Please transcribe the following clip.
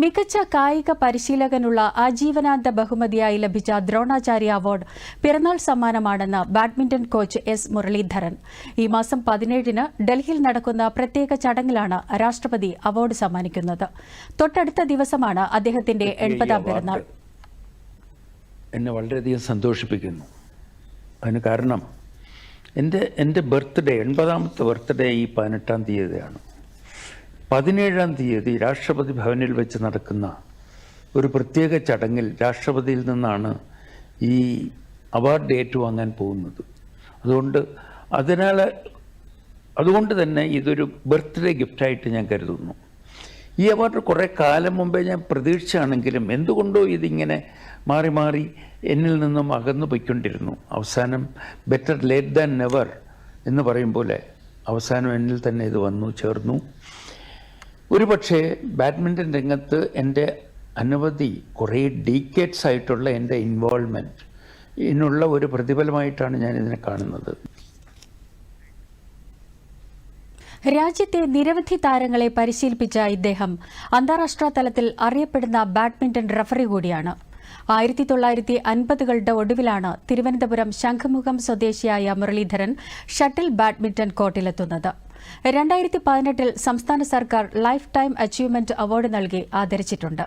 മികച്ച കായിക പരിശീലകനുള്ള ആജീവനാന്ത ബഹുമതിയായി ലഭിച്ച ദ്രോണാചാര്യ അവാർഡ് പിറന്നാൾ സമ്മാനമാണെന്ന് ബാഡ്മിന്റൺ കോച്ച് എസ് മുരളീധരൻ. ഈ മാസം 17-ന് ഡൽഹിയിൽ നടക്കുന്ന പ്രത്യേക ചടങ്ങിലാണ് രാഷ്ട്രപതി അവാർഡ് സമ്മാനിക്കുന്നത്. തൊട്ടടുത്ത ദിവസമാണ് അദ്ദേഹത്തിന്റെ 80ാം പിറന്നാൾ. എന്നെ വളരെയധികം സന്തോഷിപ്പിക്കുന്നു. അതിന് കാരണം എൻ്റെ ബർത്ത്ഡേ 80ാമത്തെ ബർത്ത്ഡേ ഈ 18-ാം തീയതിയാണ്. 17-ാം തീയതി രാഷ്ട്രപതി ഭവനിൽ വെച്ച് നടക്കുന്ന ഒരു പ്രത്യേക ചടങ്ങിൽ രാഷ്ട്രപതിയിൽ നിന്നാണ് ഈ അവാർഡ് ഏറ്റുവാങ്ങാൻ പോകുന്നത്. അതുകൊണ്ട് തന്നെ ഇതൊരു ബർത്ത്ഡേ ഗിഫ്റ്റായിട്ട് ഞാൻ കരുതുന്നു. ഈ അവാർഡ് കുറേ കാലം മുമ്പേ ഞാൻ പ്രതീക്ഷിച്ചാണെങ്കിലും എന്തുകൊണ്ടോ ഇതിങ്ങനെ മാറി മാറി എന്നിൽ നിന്നും അകന്നു പോയിക്കൊണ്ടിരുന്നു. അവസാനം ബെറ്റർ ലേറ്റ് ദാൻ നെവർ എന്ന് പറയും പോലെ അവസാനം എന്നിൽ തന്നെ ഇത് വന്നു ചേർന്നു. ഒരുപക്ഷെ ബാഡ്മിൻ്റൺ രംഗത്ത് എൻ്റെ അനവധി കുറേ ഡീക്കേഡ്സ് ആയിട്ടുള്ള എൻ്റെ ഇൻവോൾവ്മെൻറ്റ് ഇതിനുള്ള ഒരു പ്രതിഫലമായിട്ടാണ് ഞാൻ ഇതിനെ കാണുന്നത്. രാജ്യത്തെ നിരവധി താരങ്ങളെ പരിശീലിപ്പിച്ച ഇദ്ദേഹം അന്താരാഷ്ട്ര തലത്തിൽ അറിയപ്പെടുന്ന ബാഡ്മിന്റൺ റഫറി കൂടിയാണ്. 1950കളുടെ ഒടുവിലാണ് തിരുവനന്തപുരം ശംഖുമുഖം സ്വദേശിയായ മുരളീധരൻ ഷട്ടിൽ ബാഡ്മിന്റൺ കോർട്ടിലെത്തുന്നത്. 2018-ൽ സംസ്ഥാന സർക്കാർ ലൈഫ് ടൈം അച്ചീവ്മെന്റ് അവാർഡ് നൽകി ആദരിച്ചിട്ടുണ്ട്.